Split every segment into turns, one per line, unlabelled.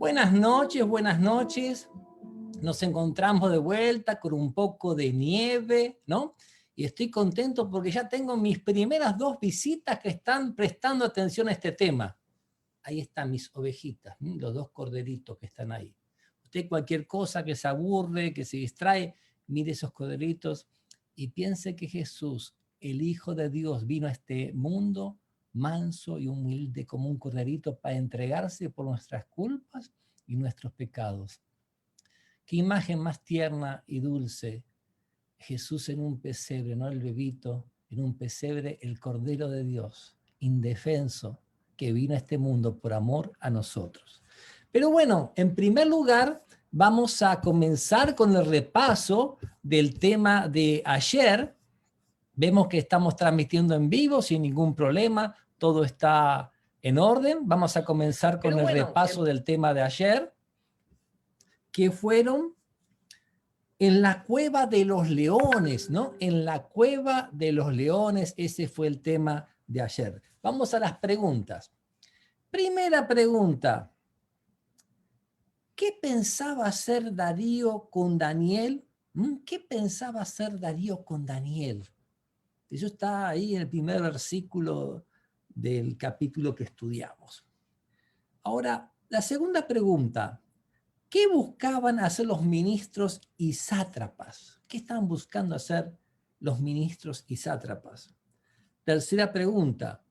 Buenas noches, buenas noches. Nos encontramos de vuelta con un poco de nieve, ¿no? Y estoy contento porque ya tengo mis primeras 2 visitas que están prestando atención a este tema. Ahí están mis ovejitas, los 2 corderitos que están ahí. Usted cualquier cosa que se aburre, que se distrae, mire esos corderitos y piense que Jesús, el Hijo de Dios, vino a este mundo manso y humilde como un corderito para entregarse por nuestras culpas y nuestros pecados. Qué imagen más tierna y dulce. Jesús en un pesebre, no el bebito, en un pesebre el Cordero de Dios, indefenso, que vino a este mundo por amor a nosotros. Pero bueno, en primer lugar, vamos a comenzar con el repaso del tema de ayer. Vemos que estamos transmitiendo en vivo sin ningún problema, todo está en orden. Vamos a comenzar con el repaso del tema de ayer, que fueron en la cueva de los leones, ¿no? En la cueva de los leones, ese fue el tema de ayer. Vamos a las preguntas. Primera pregunta. ¿Qué pensaba hacer Darío con Daniel? ¿Qué pensaba hacer Darío con Daniel? Eso está ahí en el primer versículo del capítulo que estudiamos. Ahora, la segunda pregunta. ¿Qué buscaban hacer los ministros y sátrapas? ¿Qué estaban buscando hacer los ministros y sátrapas? Tercera pregunta.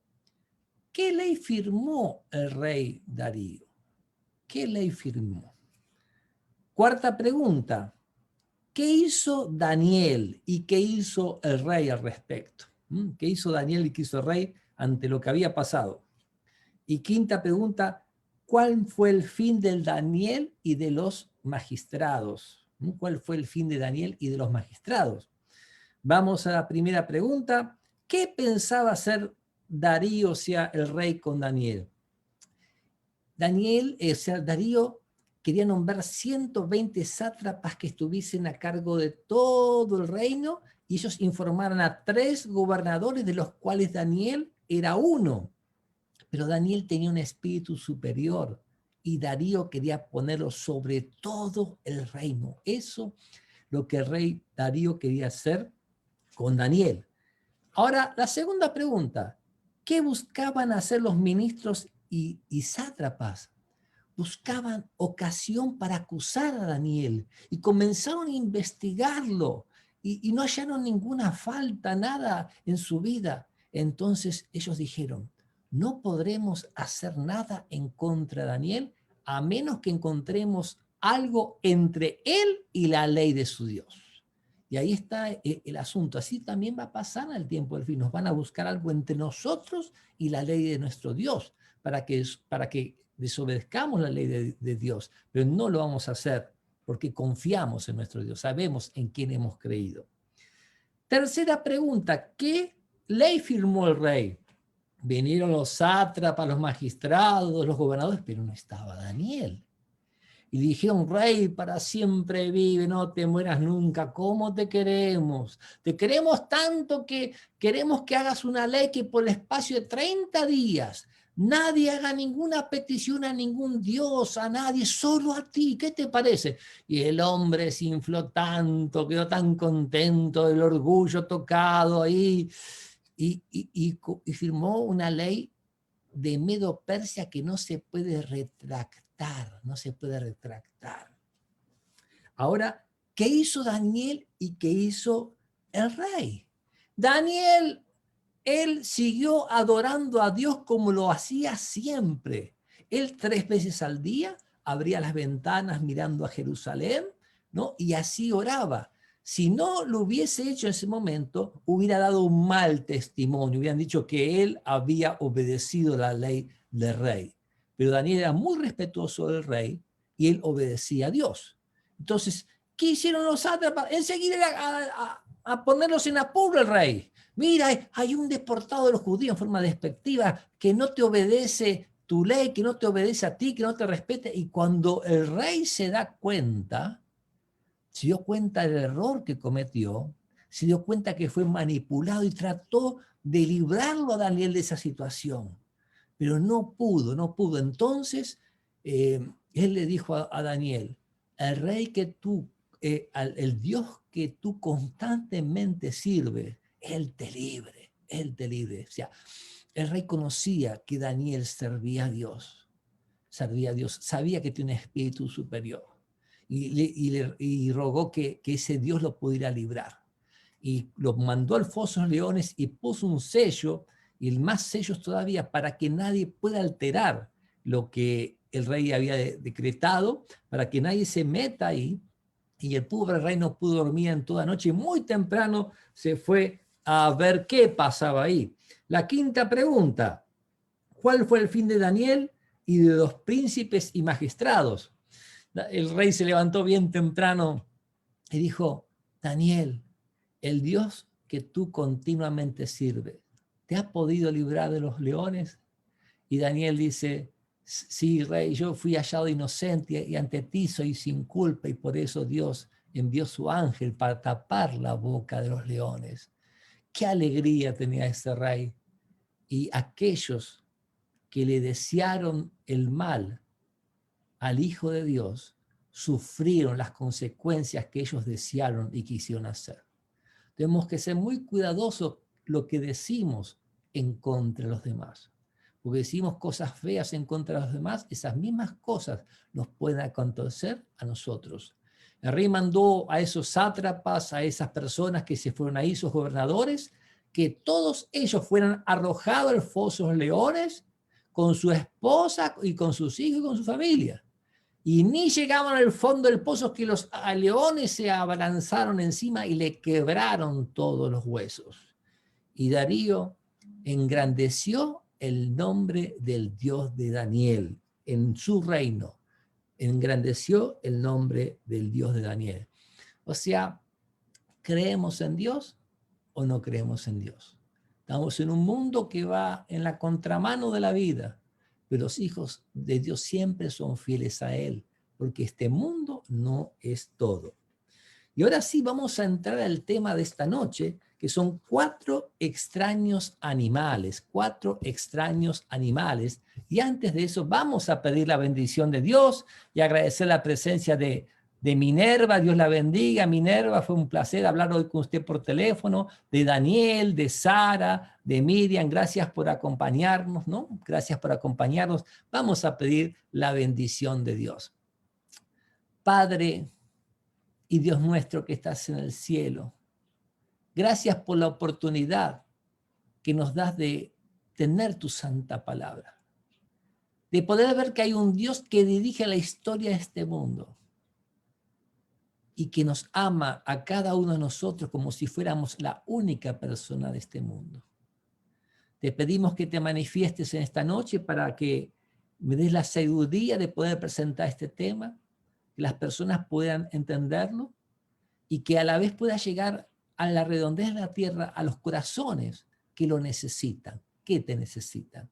¿Qué ley firmó el rey Darío? ¿Qué ley firmó? Cuarta pregunta. ¿Qué hizo Daniel y qué hizo el rey al respecto? ¿Qué hizo Daniel y qué hizo el rey ante lo que había pasado? Y quinta pregunta. ¿Cuál fue el fin del Daniel y de los magistrados? ¿Cuál fue el fin de Daniel y de los magistrados? Vamos a la primera pregunta. ¿Qué pensaba hacer Darío, o sea, el rey con Daniel? Darío quería nombrar 120 sátrapas que estuviesen a cargo de todo el reino y ellos informaran a 3 gobernadores, de los cuales Daniel era uno. Pero Daniel tenía un espíritu superior y Darío quería ponerlo sobre todo el reino. Eso lo que el rey Darío quería hacer con Daniel. Ahora, la segunda pregunta. ¿Qué buscaban hacer los ministros y sátrapas? Buscaban ocasión para acusar a Daniel y comenzaron a investigarlo y no hallaron ninguna falta, nada en su vida. Entonces ellos dijeron, no podremos hacer nada en contra de Daniel a menos que encontremos algo entre él y la ley de su Dios. Y ahí está el asunto. Así también va a pasar al tiempo del fin. Nos van a buscar algo entre nosotros y la ley de nuestro Dios para que desobedezcamos la ley de Dios. Pero no lo vamos a hacer porque confiamos en nuestro Dios. Sabemos en quién hemos creído. Tercera pregunta. ¿Qué ley firmó el rey? Vinieron los sátrapas, los magistrados, los gobernadores, pero no estaba Daniel. Y dijeron, rey, para siempre vive, no te mueras nunca, ¿cómo te queremos? Te queremos tanto que queremos que hagas una ley que por el espacio de 30 días nadie haga ninguna petición a ningún dios, a nadie, solo a ti, ¿qué te parece? Y el hombre se infló tanto, quedó tan contento, el orgullo tocado ahí, y firmó una ley de Medo-Persia que no se puede retractar, no se puede retractar. Ahora, ¿qué hizo Daniel y qué hizo el rey? Daniel, él siguió adorando a Dios como lo hacía siempre. Él 3 veces al día abría las ventanas mirando a Jerusalén, ¿no? Y así oraba. Si no lo hubiese hecho en ese momento, hubiera dado un mal testimonio, hubieran dicho que él había obedecido la ley del rey. Pero Daniel era muy respetuoso del rey y él obedecía a Dios. Entonces, ¿qué hicieron los sátrapas? Enseguida a ponerlos en apuro el rey. Mira, hay un deportado de los judíos en forma despectiva que no te obedece tu ley, que no te obedece a ti, que no te respete. Y cuando el rey se da cuenta, se dio cuenta del error que cometió, se dio cuenta que fue manipulado y trató de librarlo a Daniel de esa situación. Pero no pudo. Entonces Él le dijo a Daniel, el rey que tú, el Dios que tú constantemente sirves, Él te libre, Él te libre. O sea, el rey conocía que Daniel servía a Dios, sabía que tiene un espíritu superior y rogó que ese Dios lo pudiera librar. Y lo mandó al foso de los leones y puso un sello, y más sellos todavía, para que nadie pueda alterar lo que el rey había decretado, para que nadie se meta ahí. Y el pobre rey no pudo dormir en toda noche y muy temprano se fue a ver qué pasaba ahí. La quinta pregunta: ¿cuál fue el fin de Daniel y de los príncipes y magistrados? El rey se levantó bien temprano y dijo: Daniel, el Dios que tú continuamente sirves, ¿te ha podido librar de los leones? Y Daniel dice: sí, rey, yo fui hallado inocente y ante ti soy sin culpa, y por eso Dios envió su ángel para tapar la boca de los leones. Qué alegría tenía ese rey. Y aquellos que le desearon el mal al Hijo de Dios sufrieron las consecuencias que ellos desearon y quisieron hacer. Tenemos que ser muy cuidadosos lo que decimos en contra de los demás. Porque decimos cosas feas en contra de los demás, esas mismas cosas nos pueden acontecer a nosotros. El rey mandó a esos sátrapas, a esas personas que se fueron ahí, esos gobernadores, que todos ellos fueran arrojados al foso de los leones con su esposa y con sus hijos y con su familia. Y ni llegaban al fondo del pozo que los leones se abalanzaron encima y le quebraron todos los huesos. Y Darío engrandeció el nombre del Dios de Daniel en su reino. Engrandeció el nombre del Dios de Daniel. O sea, ¿creemos en Dios o no creemos en Dios? Estamos en un mundo que va en la contramano de la vida, pero los hijos de Dios siempre son fieles a Él, porque este mundo no es todo. Y ahora sí vamos a entrar al tema de esta noche, que son 4 extraños animales, 4 extraños animales. Y antes de eso vamos a pedir la bendición de Dios y agradecer la presencia de Minerva. Dios la bendiga. Minerva, fue un placer hablar hoy con usted por teléfono, de Daniel, de Sara, de Miriam. Gracias por acompañarnos, ¿no? Gracias por acompañarnos. Vamos a pedir la bendición de Dios. Padre y Dios nuestro que estás en el cielo, gracias por la oportunidad que nos das de tener tu santa palabra, de poder ver que hay un Dios que dirige la historia de este mundo y que nos ama a cada uno de nosotros como si fuéramos la única persona de este mundo. Te pedimos que te manifiestes en esta noche para que me des la sabiduría de poder presentar este tema, que las personas puedan entenderlo y que a la vez pueda llegar a la redondez de la tierra, a los corazones que lo necesitan, que te necesitan.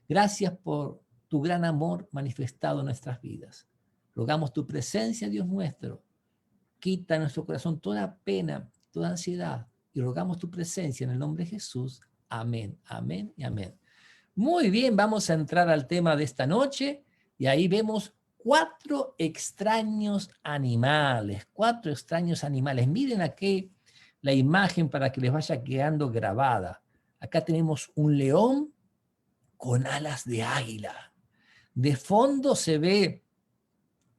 Gracias por tu gran amor manifestado en nuestras vidas. Rogamos tu presencia, Dios nuestro. Quita en nuestro corazón toda pena, toda ansiedad, y rogamos tu presencia en el nombre de Jesús. Amén, amén y amén. Muy bien, vamos a entrar al tema de esta noche, y ahí vemos 4 extraños animales, 4 extraños animales. Miren aquí la imagen para que les vaya quedando grabada. Acá tenemos un león con alas de águila. De fondo se ve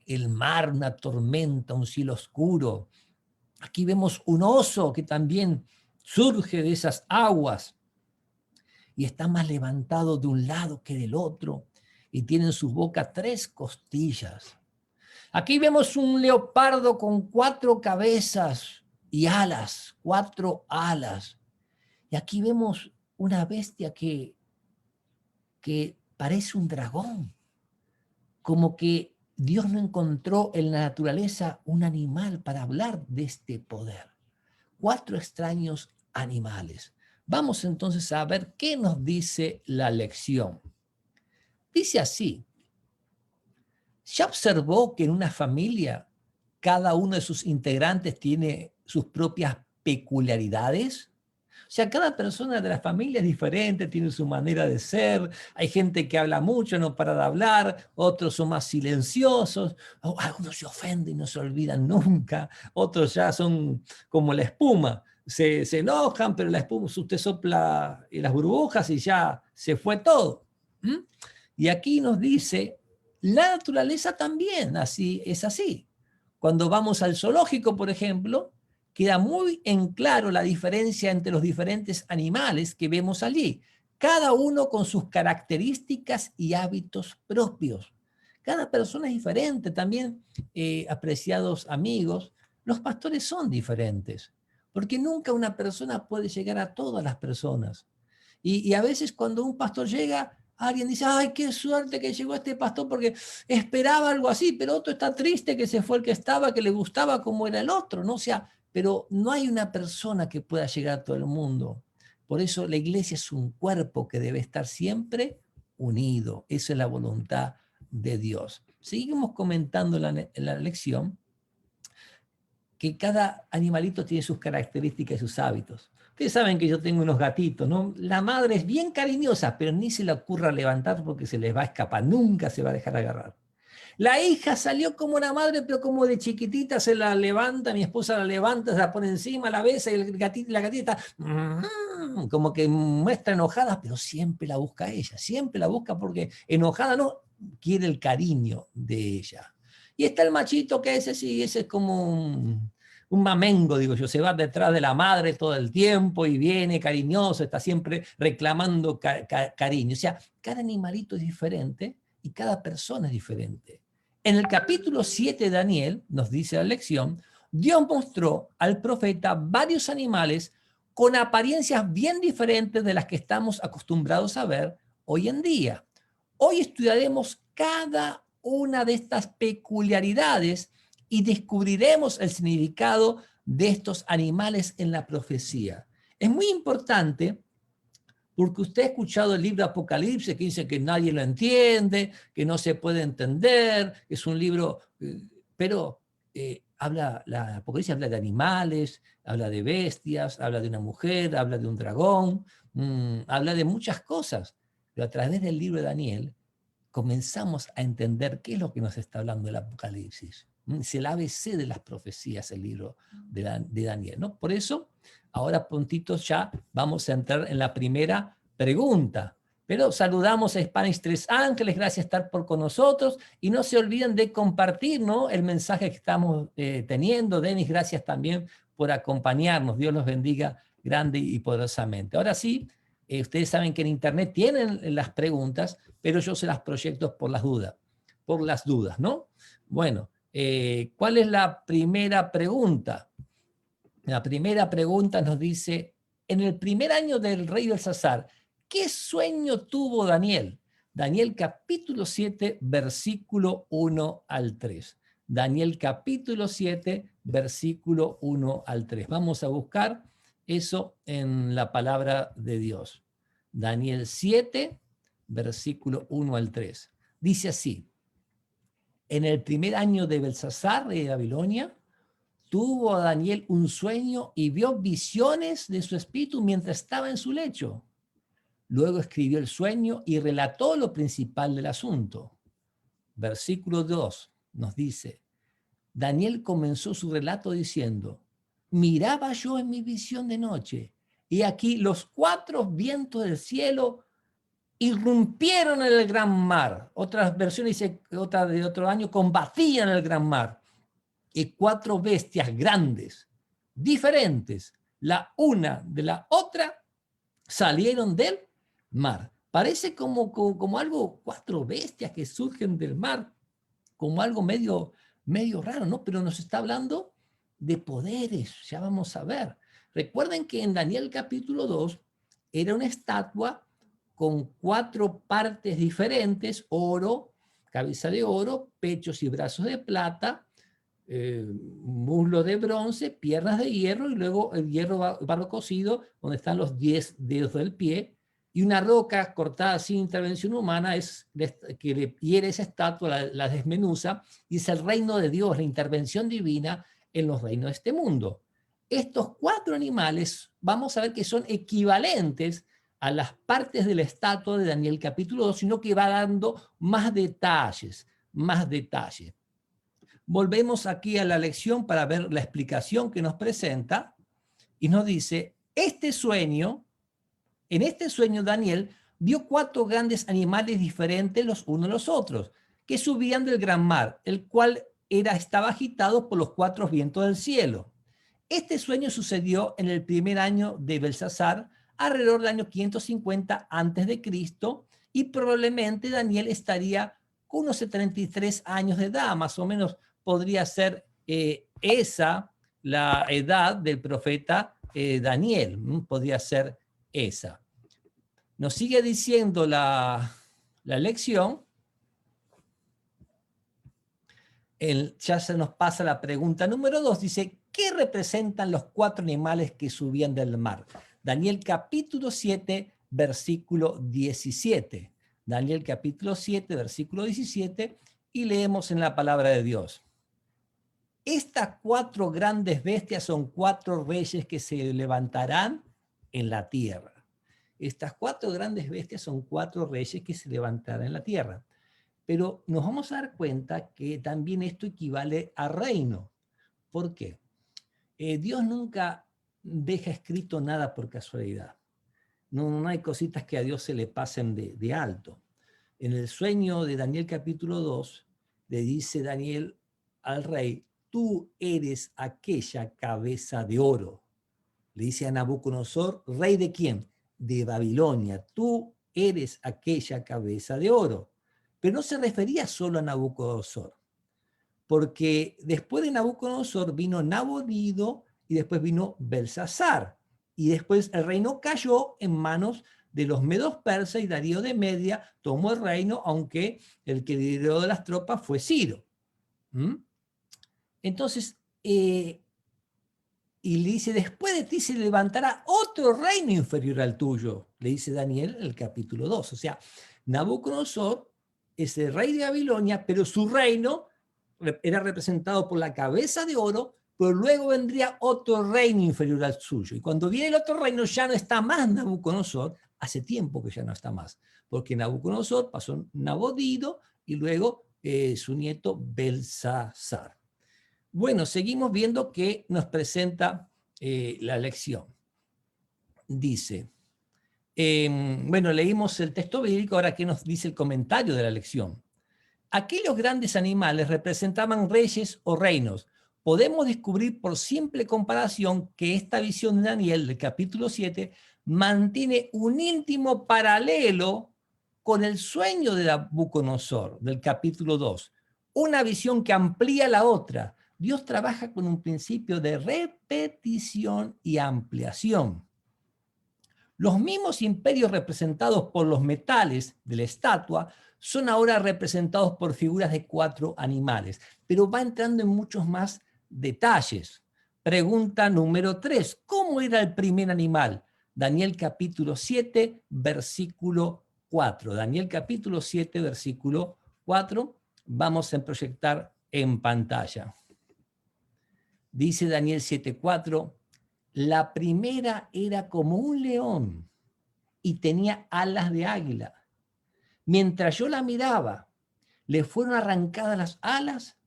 el mar, una tormenta, un cielo oscuro. Aquí vemos un oso que también surge de esas aguas y está más levantado de un lado que del otro y tiene en su boca 3 costillas. Aquí vemos un leopardo con 4 cabezas y alas, 4 alas. Y aquí vemos una bestia que parece un dragón, como que Dios no encontró en la naturaleza un animal para hablar de este poder. 4 extraños animales. Vamos entonces a ver qué nos dice la lección. Dice así: ¿ya observó que en una familia cada uno de sus integrantes tiene sus propias peculiaridades? O sea, cada persona de la familia es diferente, tiene su manera de ser. Hay gente que habla mucho, no para de hablar, otros son más silenciosos, algunos se ofenden y no se olvidan nunca, otros ya son como la espuma. Se enojan, pero la espuma, usted sopla las burbujas y ya se fue todo. ¿Mm? Y aquí nos dice, la naturaleza también así, es así. Cuando vamos al zoológico, por ejemplo, queda muy en claro la diferencia entre los diferentes animales que vemos allí, cada uno con sus características y hábitos propios. Cada persona es diferente. También, apreciados amigos, los pastores son diferentes, porque nunca una persona puede llegar a todas las personas. Y a veces cuando un pastor llega, alguien dice, ay, qué suerte que llegó este pastor porque esperaba algo así, pero otro está triste que se fue el que estaba, que le gustaba como era el otro, ¿no? O sea, pero no hay una persona que pueda llegar a todo el mundo. Por eso la iglesia es un cuerpo que debe estar siempre unido. Esa es la voluntad de Dios. Seguimos comentando en la lección que cada animalito tiene sus características y sus hábitos. Ustedes saben que yo tengo unos gatitos, ¿no? La madre es bien cariñosa, pero ni se le ocurra levantar porque se les va a escapar, nunca se va a dejar agarrar. La hija salió como una madre, pero como de chiquitita se la levanta, mi esposa la levanta, se la pone encima, la besa y la gatita como que muestra enojada, pero siempre la busca ella, siempre la busca porque enojada no, quiere el cariño de ella. Y está el machito que ese sí, ese es como un mamengo, digo yo, se va detrás de la madre todo el tiempo y viene cariñoso, está siempre reclamando cariño. O sea, cada animalito es diferente y cada persona es diferente. En el capítulo 7 de Daniel, nos dice la lección, Dios mostró al profeta varios animales con apariencias bien diferentes de las que estamos acostumbrados a ver hoy en día. Hoy estudiaremos cada una de estas peculiaridades y descubriremos el significado de estos animales en la profecía. Es muy importante porque usted ha escuchado el libro Apocalipsis que dice que nadie lo entiende, que no se puede entender, que es un libro, pero la Apocalipsis habla de animales, habla de bestias, habla de una mujer, habla de un dragón, habla de muchas cosas. Pero a través del libro de Daniel comenzamos a entender qué es lo que nos está hablando el Apocalipsis. Es el ABC de las profecías, el libro de Daniel, ¿no? Por eso, ahora puntitos ya vamos a entrar en la primera pregunta. Pero saludamos a Spanish 3 Ángeles, gracias por estar con nosotros. Y no se olviden de compartir, ¿no?, el mensaje que estamos teniendo. Denis, gracias también por acompañarnos. Dios los bendiga grande y poderosamente. Ahora sí, ustedes saben que en internet tienen las preguntas, pero yo se las proyecto por las dudas, ¿no? Bueno, ¿cuál es la primera pregunta? La primera pregunta nos dice, en el primer año del rey Belsasar, ¿qué sueño tuvo Daniel? Daniel capítulo 7, versículo 1 al 3. Daniel capítulo 7, versículo 1 al 3. Vamos a buscar eso en la palabra de Dios. Daniel 7, versículo 1 al 3. Dice así, en el primer año de Belsasar, rey de Babilonia, tuvo Daniel un sueño y vio visiones de su espíritu mientras estaba en su lecho. Luego escribió el sueño y relató lo principal del asunto. Versículo 2 nos dice, Daniel comenzó su relato diciendo, miraba yo en mi visión de noche, y aquí los 4 vientos del cielo irrumpieron en el gran mar. Otras versiones dice, otra de otro año, combatían el gran mar. Y 4 bestias grandes, diferentes, la una de la otra, salieron del mar. Parece como algo, 4 bestias que surgen del mar, como algo medio raro, ¿no? Pero nos está hablando de poderes, ya vamos a ver. Recuerden que en Daniel capítulo 2 era una estatua con 4 partes diferentes, oro, cabeza de oro, pechos y brazos de plata, muslos de bronce, piernas de hierro y luego el hierro barro cocido, donde están los 10 dedos del pie, y una roca cortada sin intervención humana es que le hiere esa estatua, la desmenuza, y es el reino de Dios, la intervención divina en los reinos de este mundo. estos 4 animales vamos a ver que son equivalentes a las partes de la estatua de Daniel capítulo 2, sino que va dando más detalles, más detalles. Volvemos aquí a la lección para ver la explicación que nos presenta y nos dice, en este sueño Daniel vio 4 grandes animales diferentes los unos de los otros, que subían del gran mar, el cual estaba agitado por los 4 vientos del cielo. Este sueño sucedió en el primer año de Belsasar, alrededor del año 550 a.C., y probablemente Daniel estaría con unos 73 años de edad, más o menos podría ser esa la edad del profeta Daniel, podría ser esa. Nos sigue diciendo la lección. Ya se nos pasa la pregunta número 2, dice, ¿qué representan los 4 animales que subían del mar? Daniel capítulo 7, versículo 17. Daniel capítulo 7, versículo 17, y leemos en la palabra de Dios. Estas 4 grandes bestias son 4 reyes que se levantarán en la tierra. Estas 4 grandes bestias son 4 reyes que se levantarán en la tierra. Pero nos vamos a dar cuenta que también esto equivale a reino. ¿Por qué? Dios nunca deja escrito nada por casualidad. No hay cositas que a Dios se le pasen de alto. En el sueño de Daniel capítulo 2, le dice Daniel al rey, tú eres aquella cabeza de oro. Le dice a Nabucodonosor, ¿rey de quién? De Babilonia. Tú eres aquella cabeza de oro. Pero no se refería solo a Nabucodonosor, porque después de Nabucodonosor vino Nabonido y después vino Belsasar. Y después el reino cayó en manos de los medos persas y Darío de Media tomó el reino, aunque el que lideró de las tropas fue Ciro. Entonces, y le dice, después de ti se levantará otro reino inferior al tuyo, le dice Daniel en el capítulo 2. O sea, Nabucodonosor es el rey de Babilonia, pero su reino era representado por la cabeza de oro, pero luego vendría otro reino inferior al suyo. Y cuando viene el otro reino ya no está más Nabucodonosor, hace tiempo que ya no está más, porque Nabucodonosor pasó Nabonido y luego su nieto Belsasar. Bueno, seguimos viendo que nos presenta la lección. Dice, bueno, leímos el texto bíblico, ahora ¿qué nos dice el comentario de la lección? Aquellos grandes animales representaban reyes o reinos. Podemos descubrir por simple comparación que esta visión de Daniel del capítulo 7 mantiene un íntimo paralelo con el sueño de Nabucodonosor del capítulo 2. Una visión que amplía la otra. Dios trabaja con un principio de repetición y ampliación. Los mismos imperios representados por los metales de la estatua son ahora representados por figuras de 4 animales, pero va entrando en muchos más detalles. Pregunta número 3. ¿Cómo era el primer animal? Daniel capítulo 7, versículo 4. Daniel capítulo 7, versículo 4. Vamos a proyectar en pantalla. Dice Daniel 7:4, la primera era como un león y tenía alas de águila. Mientras yo la miraba, le fueron arrancadas las alas,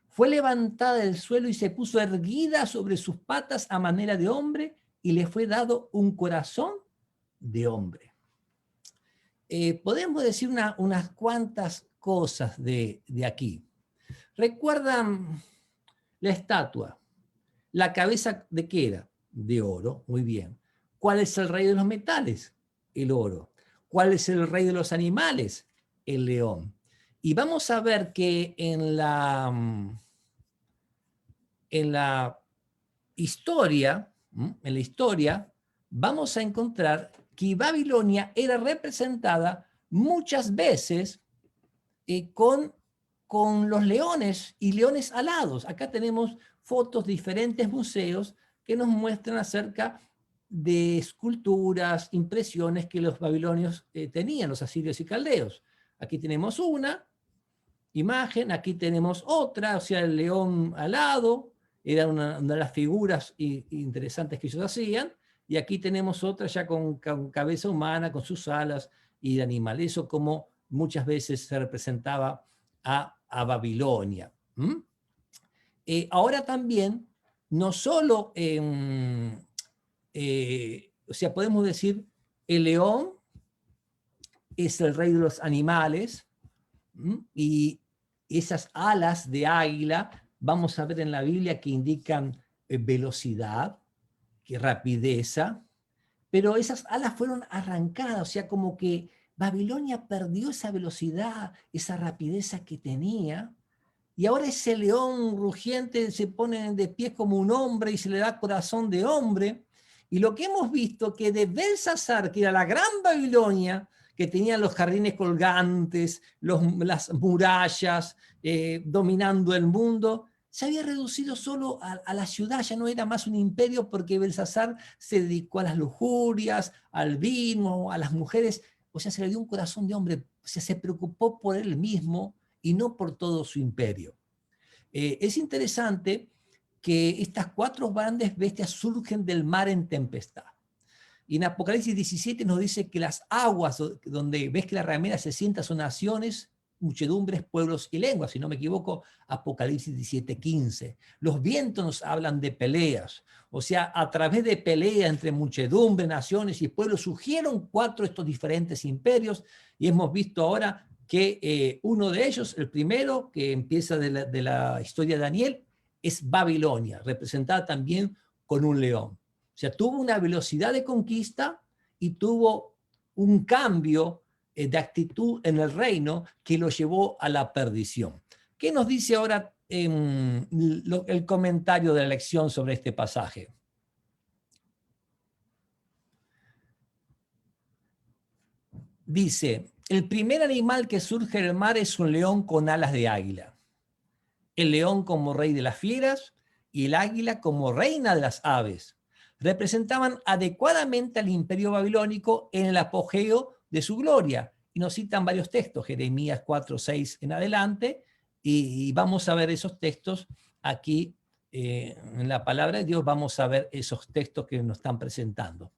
fue levantada del suelo y se puso erguida sobre sus patas a manera de hombre y le fue dado un corazón de hombre. Podemos decir unas cuantas cosas de aquí. ¿Recuerdan la estatua? ¿La cabeza de qué era? De oro, muy bien. ¿Cuál es el rey de los metales? El oro. ¿Cuál es el rey de los animales? El león. Y vamos a ver que en la historia, vamos a encontrar que Babilonia era representada muchas veces con los leones y leones alados. Acá tenemos fotos de diferentes museos que nos muestran acerca de esculturas, impresiones que los babilonios tenían, los asirios y caldeos. Aquí tenemos una imagen, aquí tenemos otra, o sea, el león alado, era una de las figuras interesantes que ellos hacían, y aquí tenemos otra ya con cabeza humana, con sus alas y de animal. Eso como muchas veces se representaba a Babilonia. Ahora también, no solo, o sea, podemos decir, el león es el rey de los animales, y esas alas de águila, vamos a ver en la Biblia que indican velocidad, que rapideza, pero esas alas fueron arrancadas, o sea, como que Babilonia perdió esa velocidad, esa rapidez que tenía, y ahora ese león rugiente se pone de pie como un hombre y se le da corazón de hombre. Y lo que hemos visto que de Belsasar, que era la gran Babilonia, que tenía los jardines colgantes, las murallas, dominando el mundo, se había reducido solo a la ciudad, ya no era más un imperio, porque Belsasar se dedicó a las lujurias, al vino, a las mujeres, o sea, se le dio un corazón de hombre, o sea, se preocupó por él mismo y no por todo su imperio. Es interesante que estas 4 grandes bestias surgen del mar en tempestad. Y en Apocalipsis 17 nos dice que las aguas donde ves que la ramera se sienta son naciones, muchedumbres, pueblos y lenguas. Si no me equivoco, Apocalipsis 17:15. Los vientos nos hablan de peleas. O sea, a través de pelea entre muchedumbre, naciones y pueblos surgieron 4 estos diferentes imperios, y hemos visto ahora que uno de ellos, el primero que empieza de la historia de Daniel, es Babilonia, representada también con un león. O sea, tuvo una velocidad de conquista y tuvo un cambio de actitud en el reino que lo llevó a la perdición. ¿Qué nos dice ahora el comentario de la lección sobre este pasaje? Dice, el primer animal que surge en el mar es un león con alas de águila. El león como rey de las fieras y el águila como reina de las aves. Representaban adecuadamente al imperio babilónico en el apogeo de su gloria. Y nos citan varios textos, Jeremías 4:6 en adelante, y vamos a ver esos textos aquí en la palabra de Dios, vamos a ver esos textos que nos están presentando.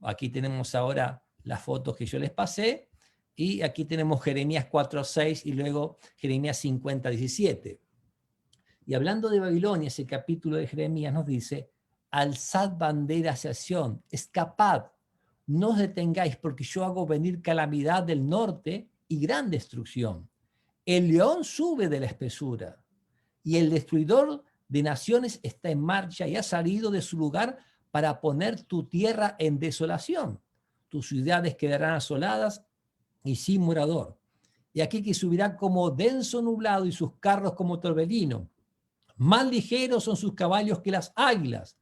Aquí tenemos ahora las fotos que yo les pasé, y aquí tenemos Jeremías 4:6 y luego Jeremías 50:17. Y hablando de Babilonia, ese capítulo de Jeremías nos dice, alzad bandera hacia Sión, escapad, no os detengáis, porque yo hago venir calamidad del norte y gran destrucción. El león sube de la espesura, y el destruidor de naciones está en marcha y ha salido de su lugar para poner tu tierra en desolación. Tus ciudades quedarán asoladas y sin morador. Y aquí que subirá como denso nublado y sus carros como torbellino. Más ligeros son sus caballos que las águilas.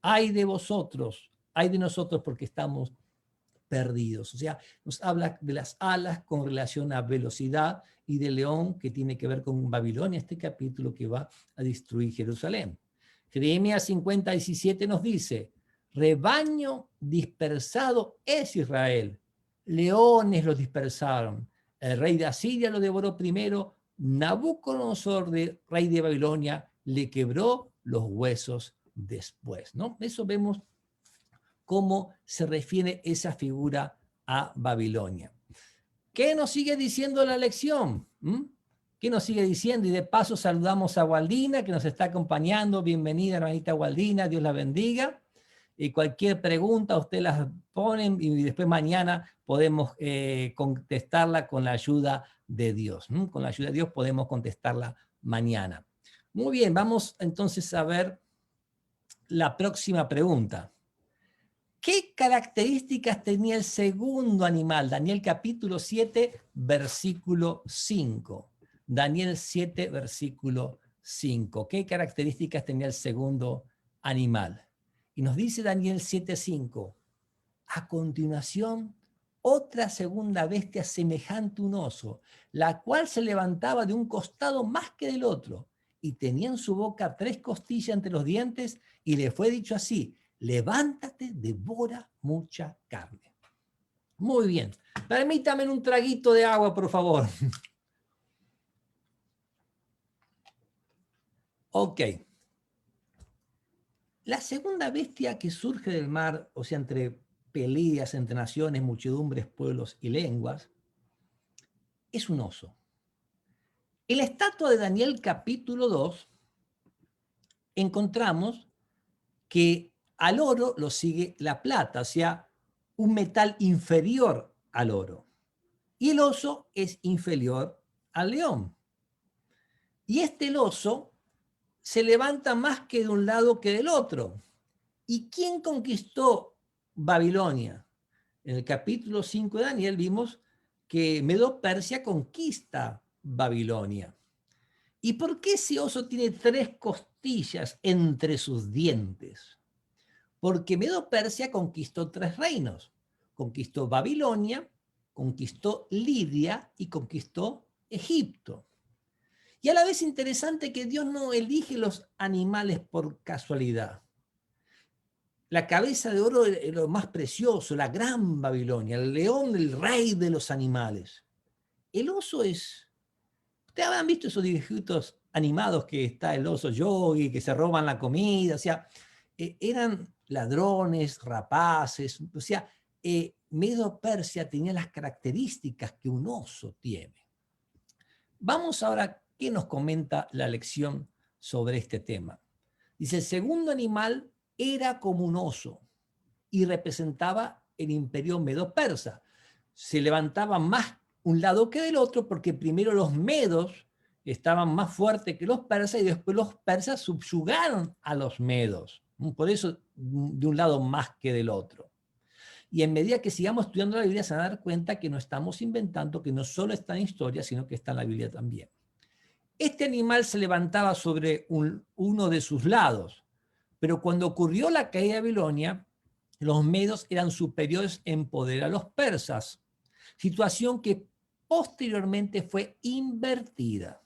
Ay de vosotros, ay de nosotros, porque estamos perdidos. O sea, nos habla de las alas con relación a velocidad, y de león, que tiene que ver con Babilonia, este capítulo que va a destruir Jerusalén. Jeremías 50:17 nos dice, rebaño dispersado es Israel, leones los dispersaron, el rey de Asiria lo devoró primero, Nabucodonosor, rey de Babilonia, le quebró los huesos después, ¿no? Eso vemos cómo se refiere esa figura a Babilonia. ¿Qué nos sigue diciendo la lección? ¿Qué nos sigue diciendo? Y de paso saludamos a Waldina, que nos está acompañando. Bienvenida, hermanita Waldina, Dios la bendiga. Y cualquier pregunta usted las ponen, y después mañana podemos contestarla con la ayuda de Dios. Con la ayuda de Dios podemos contestarla mañana. Muy bien, vamos entonces a ver la próxima pregunta. ¿Qué características tenía el segundo animal? Daniel capítulo 7, versículo 5. Daniel 7, versículo 5. ¿Qué características tenía el segundo animal? Y nos dice Daniel 7:5. A continuación, otra segunda bestia semejante a un oso, la cual se levantaba de un costado más que del otro, y tenía en su boca 3 costillas entre los dientes, y le fue dicho así, levántate, devora mucha carne. Muy bien. Permítame un traguito de agua, por favor. Ok. La segunda bestia que surge del mar, o sea, entre peleas, entre naciones, muchedumbres, pueblos y lenguas, es un oso. En la estatua de Daniel capítulo 2 encontramos que al oro lo sigue la plata, o sea, un metal inferior al oro. Y el oso es inferior al león. Y el oso se levanta más que de un lado que del otro. ¿Y quién conquistó Babilonia? En el capítulo 5 de Daniel vimos que Medo-Persia conquista Babilonia. ¿Y por qué ese oso tiene 3 costillas entre sus dientes? Porque Medo-Persia conquistó 3 reinos. Conquistó Babilonia, conquistó Lidia y conquistó Egipto. Y a la vez interesante que Dios no elige los animales por casualidad. La cabeza de oro es lo más precioso, la gran Babilonia, el león, el rey de los animales. El oso es... Ustedes habrán visto esos dibujitos animados que está el oso yogi, que se roban la comida, o sea, eran ladrones, rapaces, o sea, Medo-Persia tenía las características que un oso tiene. Vamos ahora, ¿qué nos comenta la lección sobre este tema? Dice, el segundo animal era como un oso y representaba el imperio medo-persa. Se levantaba más un lado que del otro porque primero los medos estaban más fuertes que los persas y después los persas subyugaron a los medos. Por eso de un lado más que del otro. Y en medida que sigamos estudiando la Biblia se van a dar cuenta que no estamos inventando, que no solo está en historia, sino que está en la Biblia también. Este animal se levantaba sobre uno de sus lados, pero cuando ocurrió la caída de Babilonia, los medos eran superiores en poder a los persas, situación que posteriormente fue invertida.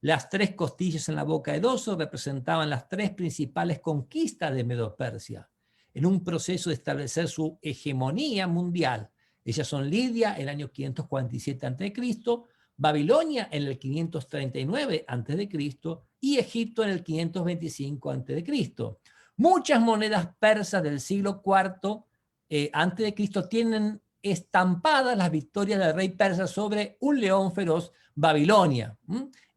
Las 3 costillas en la boca del oso representaban las 3 principales conquistas de Medo-Persia, en un proceso de establecer su hegemonía mundial. Ellas son Lidia en el año 547 a.C., Babilonia en el 539 a.C. y Egipto en el 525 a.C. Muchas monedas persas del siglo IV a.C. tienen estampadas las victorias del rey persa sobre un león feroz, Babilonia.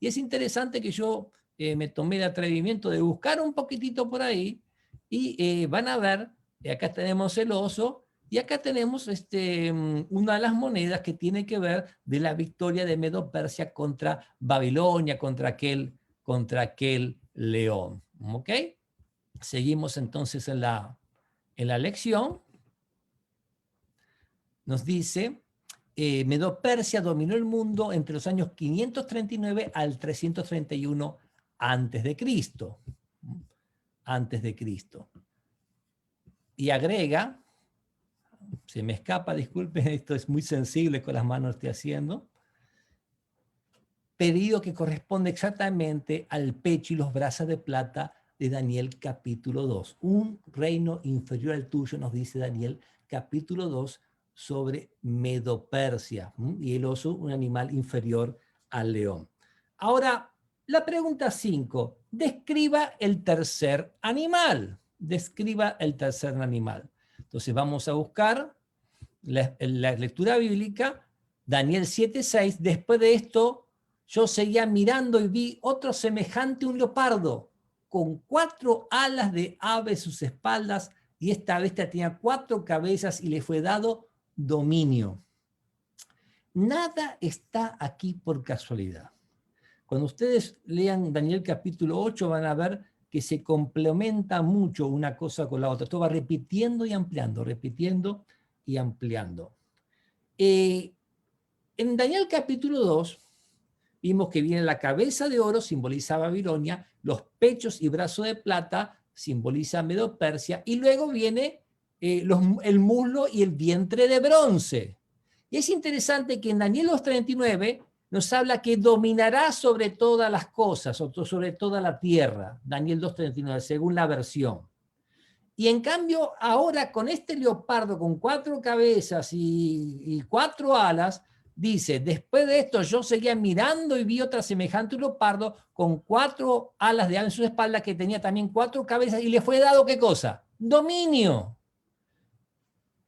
Y es interesante que yo me tomé el atrevimiento de buscar un poquitito por ahí y van a ver, acá tenemos el oso y acá tenemos una de las monedas que tiene que ver de la victoria de Medo-Persia contra Babilonia, contra aquel león. ¿Ok? Seguimos entonces en la lección. Nos dice, Medo-Persia dominó el mundo entre los años 539 al 331 antes de Cristo. Y agrega, se me escapa, disculpen, esto es muy sensible con las manos estoy haciendo, pedido que corresponde exactamente al pecho y los brazos de plata de Daniel capítulo 2. Un reino inferior al tuyo, nos dice Daniel capítulo 2, sobre Medo-Persia, y el oso, un animal inferior al león. Ahora, la pregunta 5, describa el tercer animal. Describa el tercer animal. Entonces vamos a buscar la lectura bíblica, Daniel 7:6. Después de esto, yo seguía mirando y vi otro semejante a un leopardo, con 4 alas de ave en sus espaldas, y esta bestia tenía 4 cabezas y le fue dado dominio. Nada está aquí por casualidad. Cuando ustedes lean Daniel capítulo 8 van a ver que se complementa mucho una cosa con la otra. Esto va repitiendo y ampliando, repitiendo y ampliando. En Daniel capítulo 2 vimos que viene la cabeza de oro, simboliza Babilonia, los pechos y brazos de plata, simboliza Medo-Persia, y luego viene el muslo y el vientre de bronce. Y es interesante que en Daniel 2:39 nos habla que dominará sobre todas las cosas, sobre toda la tierra, Daniel 2:39, según la versión. Y en cambio, ahora con este leopardo con 4 cabezas y 4 alas, Dice, después de esto yo seguía mirando y vi otra semejante leopardo con 4 alas de ave en su espalda, que tenía también 4 cabezas, y le fue dado, ¿qué cosa? Dominio.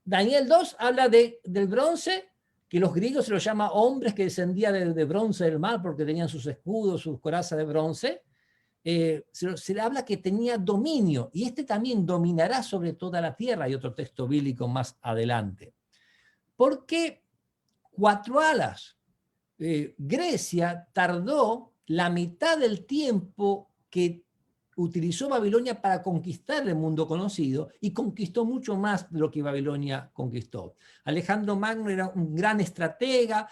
Daniel 2 habla del bronce, que los griegos se los llama hombres que descendían de bronce del mar porque tenían sus escudos, sus corazas de bronce. Se le habla que tenía dominio, y este también dominará sobre toda la tierra. Hay otro texto bíblico más adelante. ¿Por qué 4 alas? Grecia tardó la mitad del tiempo que utilizó Babilonia para conquistar el mundo conocido, y conquistó mucho más de lo que Babilonia conquistó. Alejandro Magno era un gran estratega,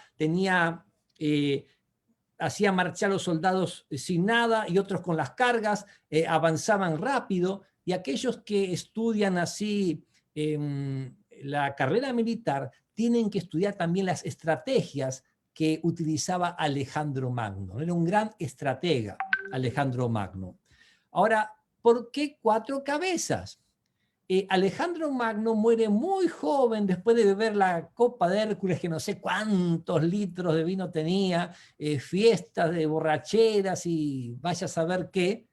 hacía marchar a los soldados sin nada y otros con las cargas, avanzaban rápido, y aquellos que estudian así la carrera militar tienen que estudiar también las estrategias que utilizaba Alejandro Magno. Era un gran estratega, Alejandro Magno. Ahora, ¿por qué 4 cabezas? Alejandro Magno muere muy joven después de beber la copa de Hércules, que no sé cuántos litros de vino tenía, fiestas de borracheras y vaya a saber qué.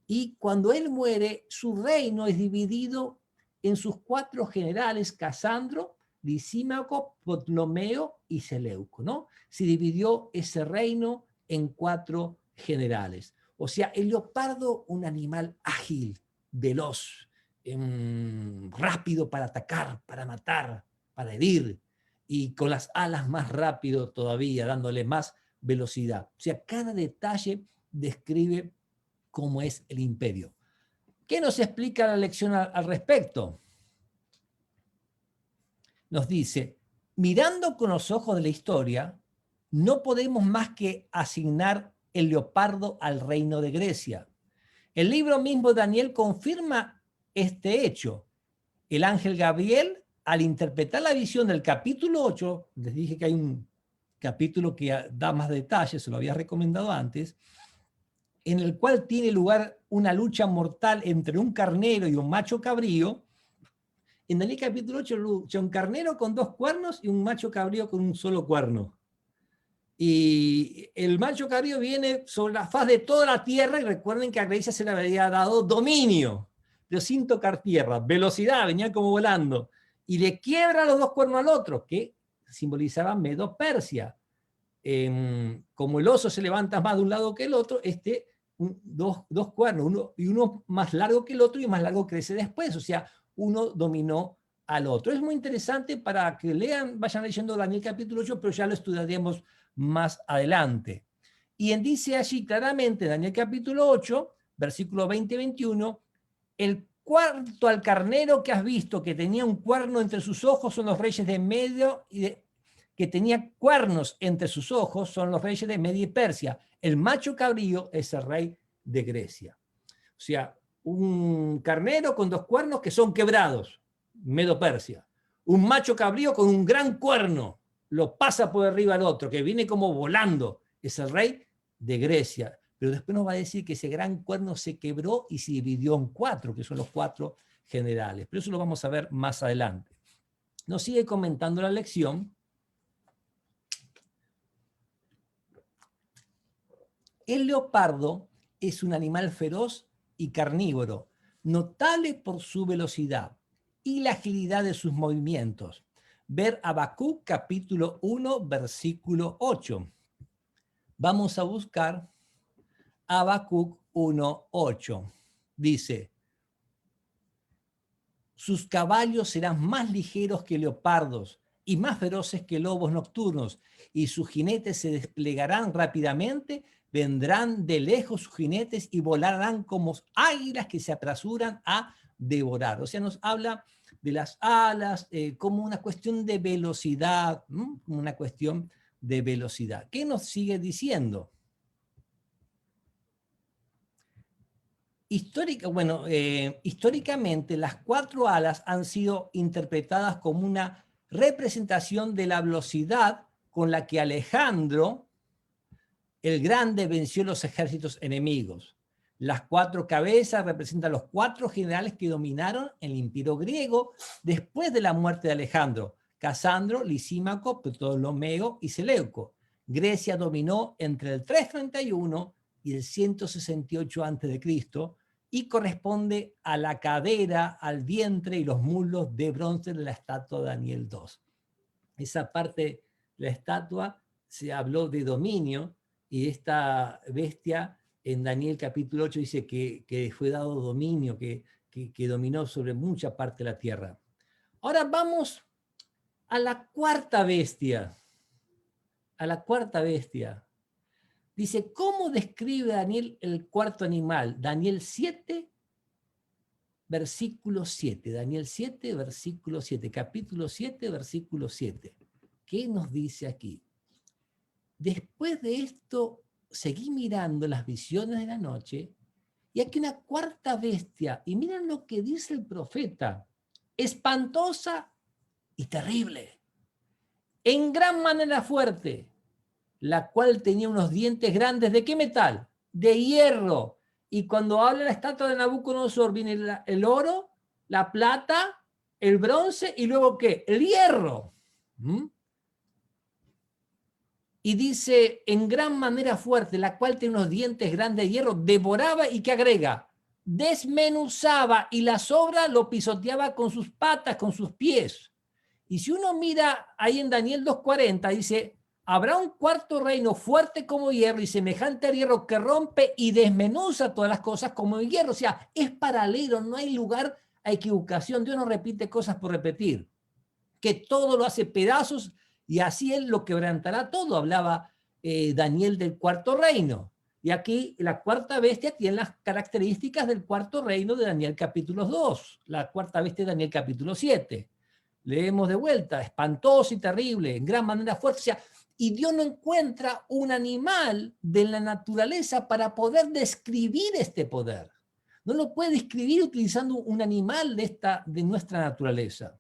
Y cuando él muere, su reino es dividido en sus 4 generales, Casandro, Lisímaco, Ptolomeo y Seleuco, ¿no? Se dividió ese reino en 4 generales. O sea, el leopardo, un animal ágil, veloz, rápido para atacar, para matar, para herir, y con las alas más rápido todavía, dándole más velocidad. O sea, cada detalle describe cómo es el imperio. ¿Qué nos explica la lección al respecto? Nos dice, mirando con los ojos de la historia, no podemos más que asignar el leopardo al reino de Grecia. El libro mismo de Daniel confirma este hecho. El ángel Gabriel, al interpretar la visión del capítulo 8, les dije que hay un capítulo que da más detalles, se lo había recomendado antes, en el cual tiene lugar una lucha mortal entre un carnero y un macho cabrío. En Daniel capítulo 8 lucha un carnero con 2 cuernos y un macho cabrío con un solo cuerno. Y el macho cabrío viene sobre la faz de toda la tierra, y recuerden que a Grecia se le había dado dominio, pero sin tocar tierra, velocidad, venía como volando, y le quiebra los 2 cuernos al otro, que simbolizaban Medo-Persia. Como el oso se levanta más de un lado que el otro, dos cuernos, uno más largo que el otro y más largo crece después, o sea, uno dominó al otro. Es muy interesante para que lean, vayan leyendo Daniel capítulo 8, pero ya lo estudiaremos más adelante. Y dice allí claramente, Daniel capítulo 8, versículo 20-21, el cuarto al carnero que has visto, que tenía un cuerno entre sus ojos, son los reyes de Medio que tenía cuernos entre sus ojos, son los reyes de Media y Persia. El macho cabrío es el rey de Grecia. O sea, un carnero con 2 cuernos que son quebrados, Medo-Persia. Un macho cabrío con un gran cuerno, lo pasa por arriba al otro, que viene como volando, es el rey de Grecia. Pero después nos va a decir que ese gran cuerno se quebró y se dividió en 4, que son los 4 generales. Pero eso lo vamos a ver más adelante. Nos sigue comentando la lección. El leopardo es un animal feroz y carnívoro, notable por su velocidad y la agilidad de sus movimientos. Ver Habacuc capítulo 1, versículo 8. Vamos a buscar Habacuc 1, 8. Dice, sus caballos serán más ligeros que leopardos y más feroces que lobos nocturnos, y sus jinetes se desplegarán rápidamente. Vendrán de lejos sus jinetes y volarán como águilas que se apresuran a devorar. O sea, nos habla de las alas como una cuestión de velocidad, una cuestión de velocidad. ¿Qué nos sigue diciendo? Históricamente, las 4 alas han sido interpretadas como una representación de la velocidad con la que Alejandro el Grande venció los ejércitos enemigos. Las 4 cabezas representan los 4 generales que dominaron el imperio griego después de la muerte de Alejandro, Casandro, Lisímaco, Ptolomeo y Seleuco. Grecia dominó entre el 331 y el 168 a.C. y corresponde a la cadera, al vientre y los muslos de bronce de la estatua de Daniel 2. Esa parte de la estatua se habló de dominio, y esta bestia en Daniel capítulo 8 dice que fue dado dominio, que dominó sobre mucha parte de la tierra. Ahora vamos a la cuarta bestia. A la cuarta bestia. Dice, ¿cómo describe Daniel el cuarto animal? Daniel 7, versículo 7. Daniel 7, versículo 7. Capítulo 7, versículo 7. ¿Qué nos dice aquí? Después de esto, seguí mirando las visiones de la noche, y aquí una cuarta bestia, y miren lo que dice el profeta, espantosa y terrible, en gran manera fuerte, la cual tenía unos dientes grandes, ¿de qué metal? De hierro. Y cuando habla la estatua de Nabucodonosor, viene el oro, la plata, el bronce, y luego ¿qué? El hierro. Y dice, en gran manera fuerte, la cual tiene unos dientes grandes de hierro, devoraba y que agrega, desmenuzaba, y la sobra lo pisoteaba con sus patas, con sus pies. Y si uno mira ahí en Daniel 2:40, dice, habrá un cuarto reino fuerte como hierro y semejante al hierro que rompe y desmenuza todas las cosas como el hierro. O sea, es paralelo, no hay lugar a equivocación. Dios no repite cosas por repetir, que todo lo hace pedazos y así Él lo quebrantará todo. Hablaba Daniel del cuarto reino. Y aquí la cuarta bestia tiene las características del cuarto reino de Daniel capítulo 2, la cuarta bestia de Daniel capítulo 7. Leemos de vuelta, espantoso y terrible, en gran manera fuerte. O sea, y Dios no encuentra un animal de la naturaleza para poder describir este poder. No lo puede describir utilizando un animal de nuestra naturaleza.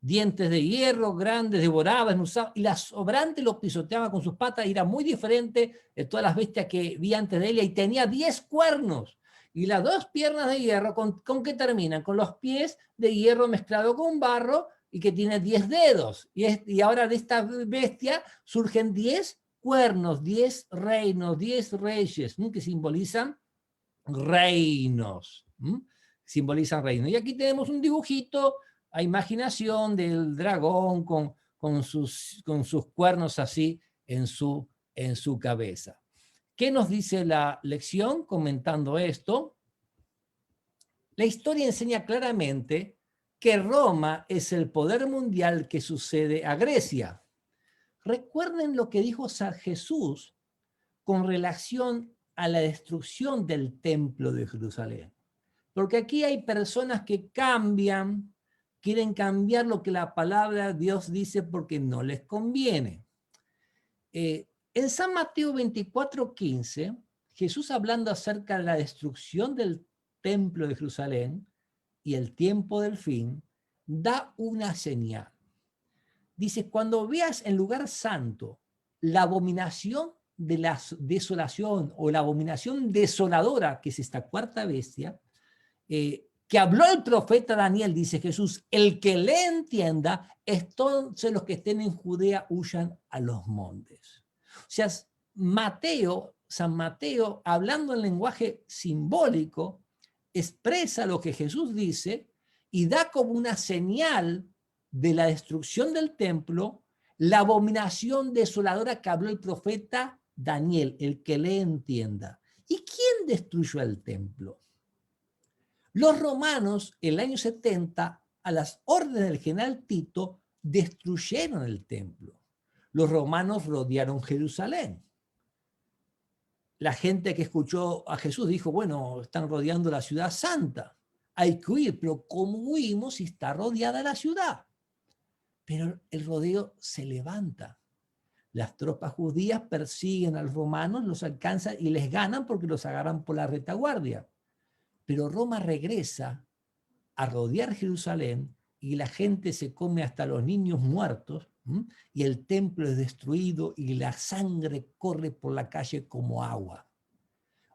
Dientes de hierro, grandes, devoraba, desmenuzaba, y la sobrante lo pisoteaba con sus patas, y era muy diferente de todas las bestias que vi antes de ella, y tenía 10 cuernos. Y las 2 piernas de hierro, ¿con qué terminan? Con los pies de hierro mezclado con barro, y que tiene 10 dedos. Y ahora de esta bestia surgen 10 cuernos, 10 reinos, 10 reyes, que simbolizan reinos. Simbolizan reinos. Y aquí tenemos un dibujito a imaginación del dragón con sus cuernos así en su cabeza. ¿Qué nos dice la lección comentando esto? La historia enseña claramente que Roma es el poder mundial que sucede a Grecia. Recuerden lo que dijo San Jesús con relación a la destrucción del templo de Jerusalén. Porque aquí hay personas que quieren cambiar lo que la palabra de Dios dice porque no les conviene. En San Mateo 24:15, Jesús, hablando acerca de la destrucción del templo de Jerusalén y el tiempo del fin, da una señal. Dice, cuando veas en lugar santo la abominación de la desolación o la abominación desoladora, que es esta cuarta bestia, que habló el profeta Daniel, dice Jesús, el que le entienda, entonces los que estén en Judea huyan a los montes. O sea, San Mateo, hablando en lenguaje simbólico, expresa lo que Jesús dice y da como una señal de la destrucción del templo, la abominación desoladora que habló el profeta Daniel, el que le entienda. ¿Y quién destruyó el templo? Los romanos, en el año 70, a las órdenes del general Tito, destruyeron el templo. Los romanos rodearon Jerusalén. La gente que escuchó a Jesús dijo, bueno, están rodeando la ciudad santa, hay que huir, pero ¿cómo huimos si está rodeada la ciudad? Pero el rodeo se levanta. Las tropas judías persiguen a los romanos, los alcanzan y les ganan porque los agarran por la retaguardia. Pero Roma regresa a rodear Jerusalén y la gente se come hasta los niños muertos, y el templo es destruido y la sangre corre por la calle como agua.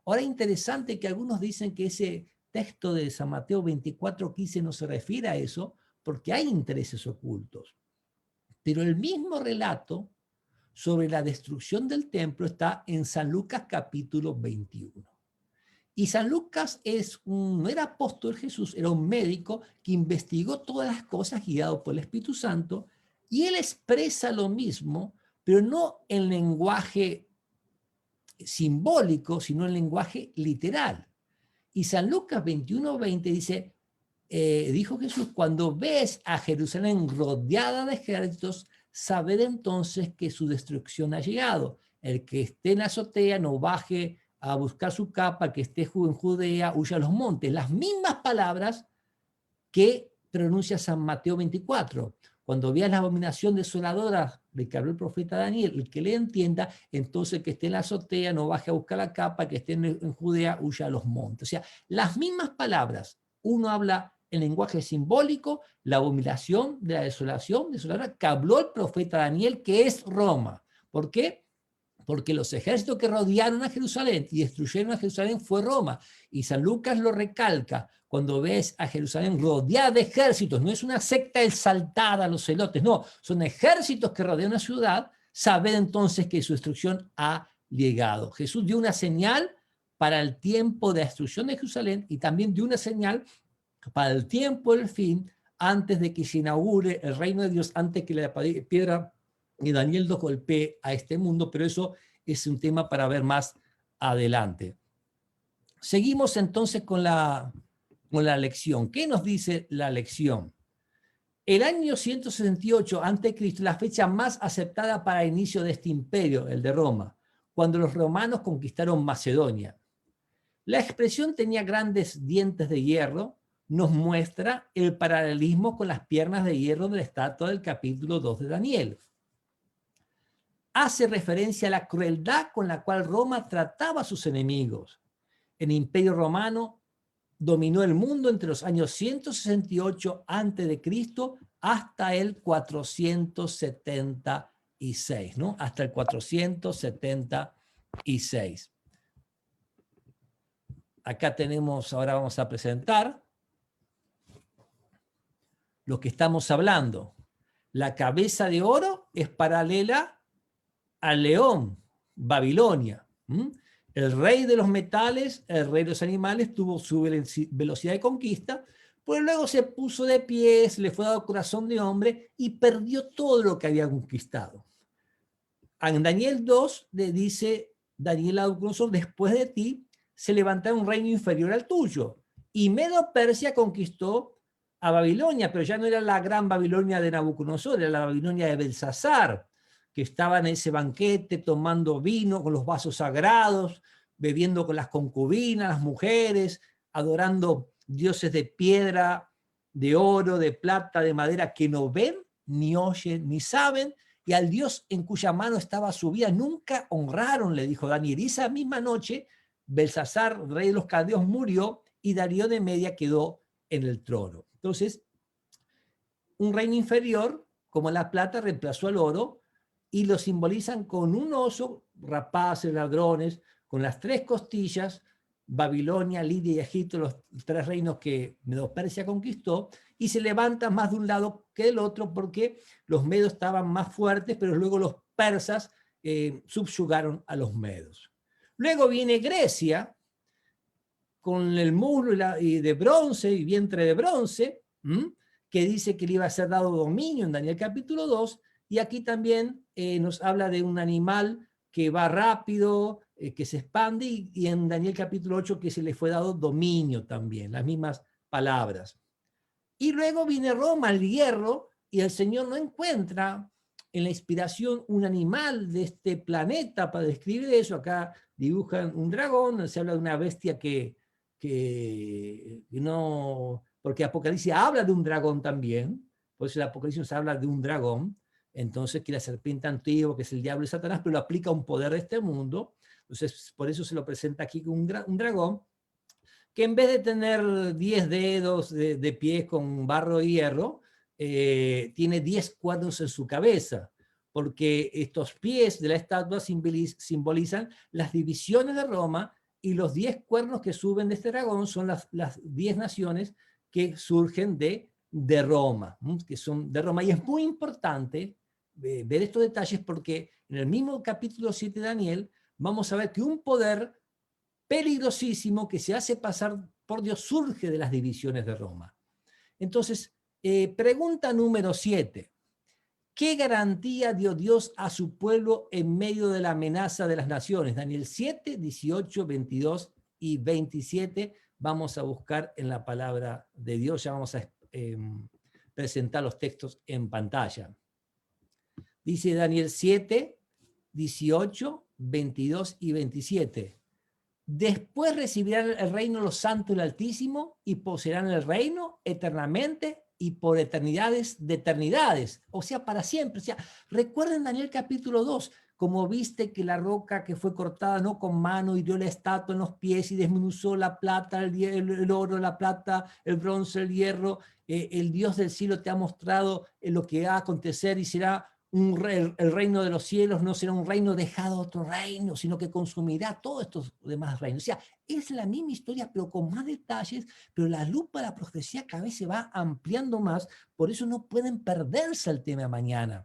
Ahora, interesante que algunos dicen que ese texto de San Mateo 24:15 no se refiere a eso porque hay intereses ocultos. Pero el mismo relato sobre la destrucción del templo está en San Lucas capítulo 21. Y San Lucas no era apóstol Jesús, era un médico que investigó todas las cosas guiado por el Espíritu Santo, y él expresa lo mismo, pero no en lenguaje simbólico, sino en lenguaje literal. Y San Lucas 21:20 dice, dijo Jesús, cuando ves a Jerusalén rodeada de ejércitos, sabed entonces que su destrucción ha llegado. El que esté en la azotea no baje a buscar su capa, el que esté en Judea huya a los montes. Las mismas palabras que pronuncia San Mateo 24. Cuando veas la abominación desoladora de que habló el profeta Daniel, el que le entienda, entonces el que esté en la azotea no baje a buscar la capa, el que esté en Judea huya a los montes. O sea, las mismas palabras, uno habla en lenguaje simbólico, la abominación de la desolación desoladora que habló el profeta Daniel, que es Roma. ¿Por qué? Porque los ejércitos que rodearon a Jerusalén y destruyeron a Jerusalén fue Roma. Y San Lucas lo recalca, cuando ves a Jerusalén rodeada de ejércitos, no es una secta exaltada a los celotes, no, son ejércitos que rodean una ciudad, sabed entonces que su destrucción ha llegado. Jesús dio una señal para el tiempo de destrucción de Jerusalén y también dio una señal para el tiempo del fin, antes de que se inaugure el reino de Dios, antes que la piedra y Daniel 2 golpee a este mundo, pero eso es un tema para ver más adelante. Seguimos entonces con la lección. ¿Qué nos dice la lección? El año 168 a.C., la fecha más aceptada para el inicio de este imperio, el de Roma, cuando los romanos conquistaron Macedonia. La expresión tenía grandes dientes de hierro, nos muestra el paralelismo con las piernas de hierro de la estatua del capítulo 2 de Daniel. Hace referencia a la crueldad con la cual Roma trataba a sus enemigos. El Imperio Romano dominó el mundo entre los años 168 a.C. hasta el 476, ¿no? Hasta el 476. Acá tenemos, ahora vamos a presentar lo que estamos hablando. La cabeza de oro es paralela al león, Babilonia. El rey de los metales, el rey de los animales, tuvo su velocidad de conquista, pero luego se puso de pie, le fue dado corazón de hombre y perdió todo lo que había conquistado. En Daniel 2 le dice Daniel a Nabucodonosor, después de ti se levantará un reino inferior al tuyo. Y Medo-Persia conquistó a Babilonia, pero ya no era la gran Babilonia de Nabucodonosor, era la Babilonia de Belsasar, que estaba en ese banquete tomando vino con los vasos sagrados, bebiendo con las concubinas, las mujeres, adorando dioses de piedra, de oro, de plata, de madera, que no ven, ni oyen, ni saben, y al Dios en cuya mano estaba su vida nunca honraron, le dijo Daniel. Y esa misma noche, Belsasar, rey de los caldeos, murió y Darío de Media quedó en el trono. Entonces, un reino inferior, como la plata, reemplazó al oro y lo simbolizan con un oso, rapaces, ladrones, con las tres costillas, Babilonia, Lidia y Egipto, los tres reinos que Medo-Persia conquistó, y se levantan más de un lado que del otro porque los medos estaban más fuertes, pero luego los persas subyugaron a los medos. Luego viene Grecia, con el muslo y de bronce y vientre de bronce, que dice que le iba a ser dado dominio en Daniel capítulo 2, y aquí también nos habla de un animal que va rápido, que se expande, y en Daniel capítulo 8 que se le fue dado dominio también, las mismas palabras. Y luego viene Roma, el hierro, y el Señor no encuentra en la inspiración un animal de este planeta para describir eso. Acá dibujan un dragón, se habla de una bestia que no, porque Apocalipsis habla de un dragón también, por eso el Apocalipsis habla de un dragón, entonces que la serpiente antigua, que es el diablo y Satanás, pero lo aplica a un poder de este mundo, entonces por eso se lo presenta aquí como un dragón, que en vez de tener 10 dedos de pies con barro y hierro, tiene 10 cuernos en su cabeza, porque estos pies de la estatua simbolizan las divisiones de Roma, y los 10 cuernos que suben de este dragón son las 10 naciones que surgen de Roma, que son de Roma. Y es muy importante ver estos detalles porque en el mismo capítulo 7 de Daniel vamos a ver que un poder peligrosísimo que se hace pasar por Dios surge de las divisiones de Roma. Entonces, pregunta número 7. ¿Qué garantía dio Dios a su pueblo en medio de la amenaza de las naciones? Daniel 7, 18, 22 y 27. Vamos a buscar en la palabra de Dios. Ya vamos a presentar los textos en pantalla. Dice Daniel 7, 18, 22 y 27. Después recibirán el reino los santos del Altísimo y poseerán el reino eternamente y por eternidades de eternidades, o sea, para siempre. O sea, recuerden Daniel capítulo 2, como viste que la roca que fue cortada no con mano hirió la estatua en los pies y desmenuzó la plata, el oro, la plata, el bronce, el hierro, el Dios del cielo te ha mostrado lo que va a acontecer y será el reino de los cielos no será un reino dejado a otro reino, sino que consumirá todos estos demás reinos. O sea, es la misma historia, pero con más detalles, pero la lupa de la profecía cada vez se va ampliando más, por eso no pueden perderse el tema mañana.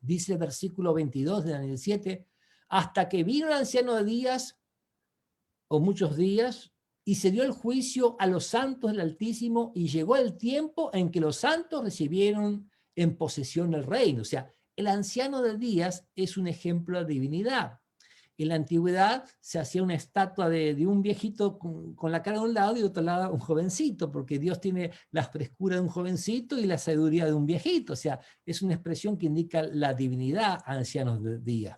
Dice el versículo 22 de Daniel 7, hasta que vino el anciano de días, o muchos días, y se dio el juicio a los santos del Altísimo, y llegó el tiempo en que los santos recibieron en posesión el reino. O sea, el anciano de días es un ejemplo de divinidad. En la antigüedad se hacía una estatua de un viejito con la cara de un lado y de otro lado un jovencito, porque Dios tiene la frescura de un jovencito y la sabiduría de un viejito. O sea, es una expresión que indica la divinidad a ancianos de días.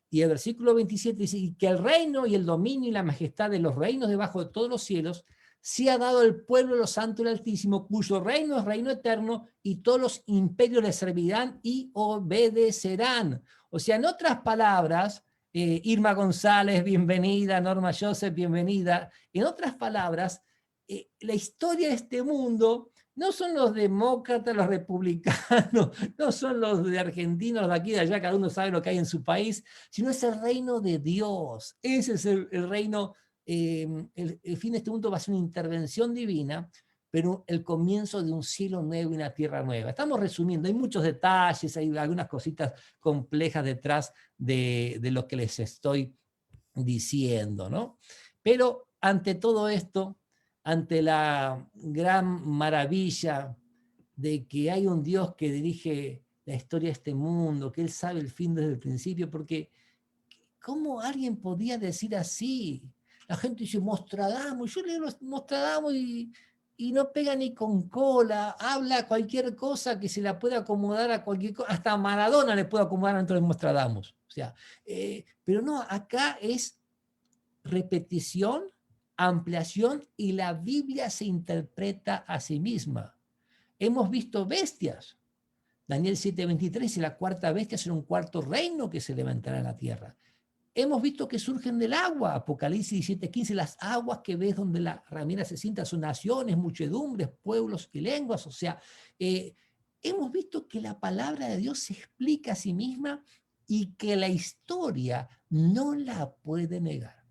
Y el versículo 27 dice, y que el reino y el dominio y la majestad de los reinos debajo de todos los cielos se ha dado al pueblo de los santos del Altísimo, cuyo reino es reino eterno, y todos los imperios le servirán y obedecerán. O sea, en otras palabras, Irma González, bienvenida, Norma Joseph, bienvenida. En otras palabras, la historia de este mundo no son los demócratas, los republicanos, no son los de argentinos, de aquí, de allá, cada uno sabe lo que hay en su país, sino es el reino de Dios. Ese es el reino. El fin de este mundo va a ser una intervención divina, pero el comienzo de un cielo nuevo y una tierra nueva. Estamos resumiendo, hay muchos detalles, hay algunas cositas complejas detrás de lo que les estoy diciendo, ¿no? Pero ante todo esto, ante la gran maravilla de que hay un Dios que dirige la historia de este mundo, que Él sabe el fin desde el principio, porque ¿cómo alguien podía decir así? La gente dice Nostradamus, yo leo Nostradamus y no pega ni con cola, habla cualquier cosa que se la pueda acomodar a cualquier cosa, hasta Maradona le puede acomodar dentro de Nostradamus. O sea, pero no, acá es repetición, ampliación y la Biblia se interpreta a sí misma. Hemos visto bestias. Daniel 7:23 dice la cuarta bestia será un cuarto reino que se levantará en la tierra. Hemos visto que surgen del agua, Apocalipsis 17:15, las aguas que ves donde la ramera se sienta son naciones, muchedumbres, pueblos y lenguas. O sea, hemos visto que la palabra de Dios se explica a sí misma y que la historia no la puede negar.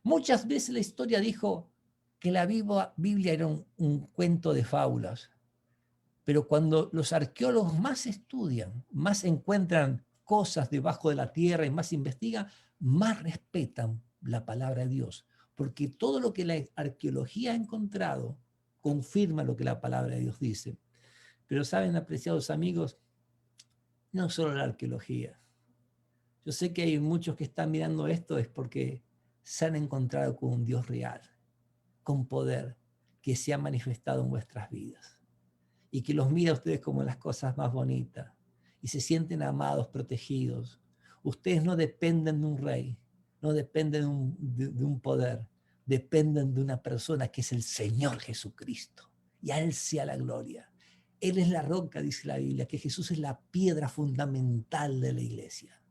Muchas veces la historia dijo que la Biblia era un cuento de fábulas, pero cuando los arqueólogos más estudian, más encuentran cosas debajo de la tierra y más investigan, más respetan la palabra de Dios, porque todo lo que la arqueología ha encontrado confirma lo que la palabra de Dios dice. Pero saben, apreciados amigos, no solo la arqueología. Yo sé que hay muchos que están mirando esto es porque se han encontrado con un Dios real, con poder, que se ha manifestado en vuestras vidas y que los mira a ustedes como las cosas más bonitas y se sienten amados, protegidos. Ustedes no dependen de un rey, no dependen de un poder, dependen de una persona que es el Señor Jesucristo, y a Él sea la gloria. Él es la roca, dice la Biblia, que Jesús es la piedra fundamental de la iglesia.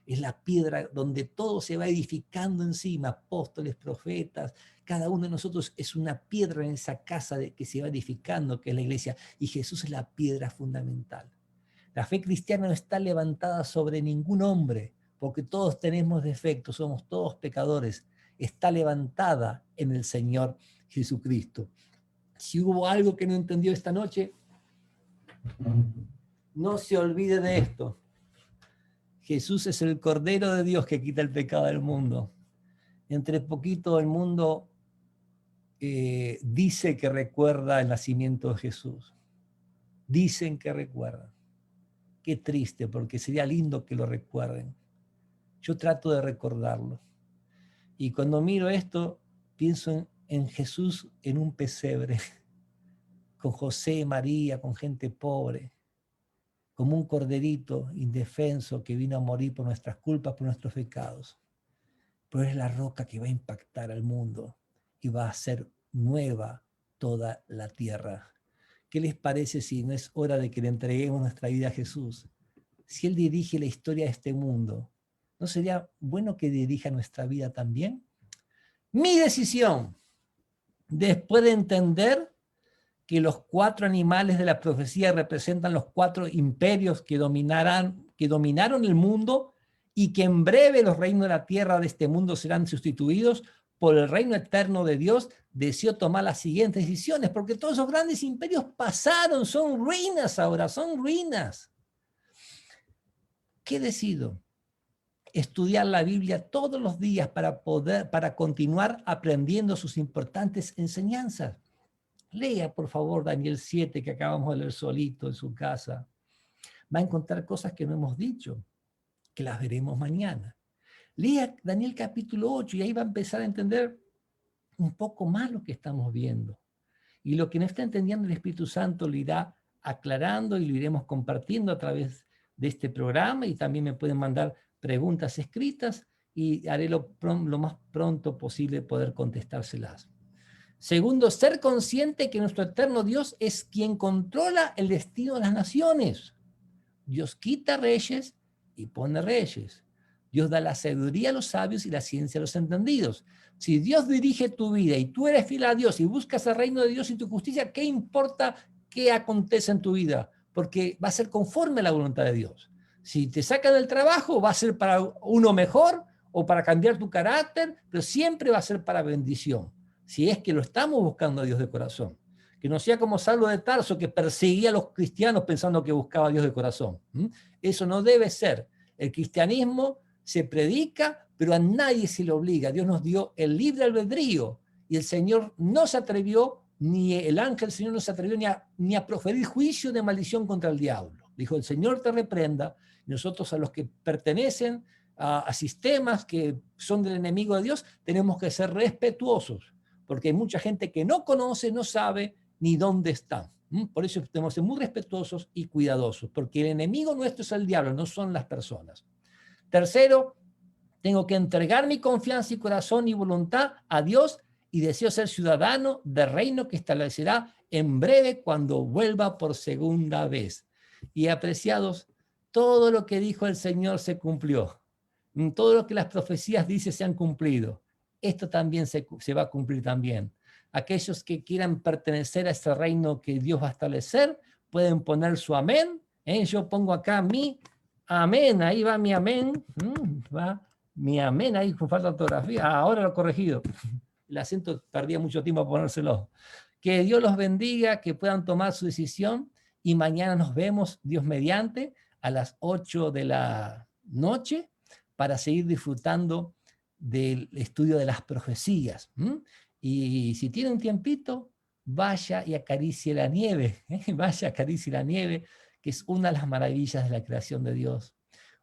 Es la piedra donde todo se va edificando encima, apóstoles, profetas, cada uno de nosotros es una piedra en esa casa que se va edificando, que es la iglesia, y Jesús es la piedra fundamental. La fe cristiana no está levantada sobre ningún hombre, porque todos tenemos defectos, somos todos pecadores. Está levantada en el Señor Jesucristo. Si hubo algo que no entendió esta noche, No se olvide de esto. Jesús es el Cordero de Dios que quita el pecado del mundo. Entre poquito el mundo dice que recuerda el nacimiento de Jesús. Dicen que recuerdan. Qué triste, porque sería lindo que lo recuerden. Yo trato de recordarlo. Y cuando miro esto, pienso en Jesús en un pesebre, con José y María, con gente pobre, como un corderito indefenso que vino a morir por nuestras culpas, por nuestros pecados. Pero es la roca que va a impactar al mundo y va a hacer nueva toda la tierra. ¿Qué les parece si no es hora de que le entreguemos nuestra vida a Jesús? Si Él dirige la historia de este mundo, ¿no sería bueno que dirija nuestra vida también? Mi decisión, después de entender que los 4 animales de la profecía representan los 4 imperios que dominaron el mundo y que en breve los reinos de la tierra de este mundo serán sustituidos por el reino eterno de Dios, deseo tomar las siguientes decisiones, porque todos esos grandes imperios pasaron, son ruinas ahora, son ruinas. ¿Qué decido? Estudiar la Biblia todos los días para continuar aprendiendo sus importantes enseñanzas. Lea, por favor, Daniel 7, que acabamos de leer solito en su casa. Va a encontrar cosas que no hemos dicho, que las veremos mañana. Lea Daniel capítulo 8 y ahí va a empezar a entender un poco más lo que estamos viendo. Y lo que no está entendiendo el Espíritu Santo lo irá aclarando y lo iremos compartiendo a través de este programa, y también me pueden mandar preguntas escritas y haré lo más pronto posible poder contestárselas. Segundo, ser consciente que nuestro eterno Dios es quien controla el destino de las naciones. Dios quita reyes y pone reyes. Dios da la sabiduría a los sabios y la ciencia a los entendidos. Si Dios dirige tu vida y tú eres fiel a Dios y buscas el reino de Dios y tu justicia, ¿qué importa qué acontece en tu vida? Porque va a ser conforme a la voluntad de Dios. Si te sacan del trabajo, va a ser para uno mejor o para cambiar tu carácter, pero siempre va a ser para bendición. Si es que lo estamos buscando a Dios de corazón. Que no sea como Saulo de Tarso, que perseguía a los cristianos pensando que buscaba a Dios de corazón. Eso no debe ser. El cristianismo se predica, pero a nadie se le obliga. Dios nos dio el libre albedrío y el Señor no se atrevió, ni el ángel del Señor no se atrevió ni a proferir juicio de maldición contra el diablo. Dijo, el Señor te reprenda. Nosotros, a los que pertenecen a sistemas que son del enemigo de Dios, tenemos que ser respetuosos, porque hay mucha gente que no conoce, no sabe ni dónde están. Por eso tenemos que ser muy respetuosos y cuidadosos, porque el enemigo nuestro es el diablo, no son las personas. Tercero, tengo que entregar mi confianza y corazón y voluntad a Dios y deseo ser ciudadano del reino que establecerá en breve cuando vuelva por segunda vez. Y apreciados, todo lo que dijo el Señor se cumplió. Todo lo que las profecías dicen se han cumplido. Esto también se va a cumplir también. Aquellos que quieran pertenecer a ese reino que Dios va a establecer, pueden poner su amén. Yo pongo acá mi amén, ahí va mi amén. Va mi amén, ahí con falta de ortografía. Ahora lo he corregido. El acento tardía mucho tiempo a ponérselo. Que Dios los bendiga, que puedan tomar su decisión, y mañana nos vemos, Dios mediante, a las 8 de la noche para seguir disfrutando del estudio de las profecías. Y si tiene un tiempito, vaya y acaricie la nieve. Vaya, acaricie la nieve, que es una de las maravillas de la creación de Dios.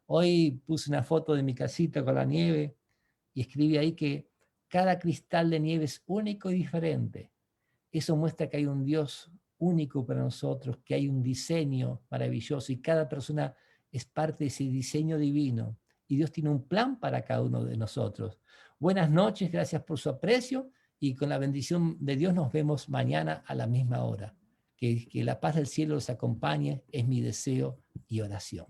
Hoy puse una foto de mi casita con la nieve y escribí ahí que cada cristal de nieve es único y diferente. Eso muestra que hay un Dios único para nosotros, que hay un diseño maravilloso y cada persona es parte de ese diseño divino. Y Dios tiene un plan para cada uno de nosotros. Buenas noches, gracias por su aprecio, y con la bendición de Dios nos vemos mañana a la misma hora. Que la paz del cielo los acompañe, es mi deseo y oración.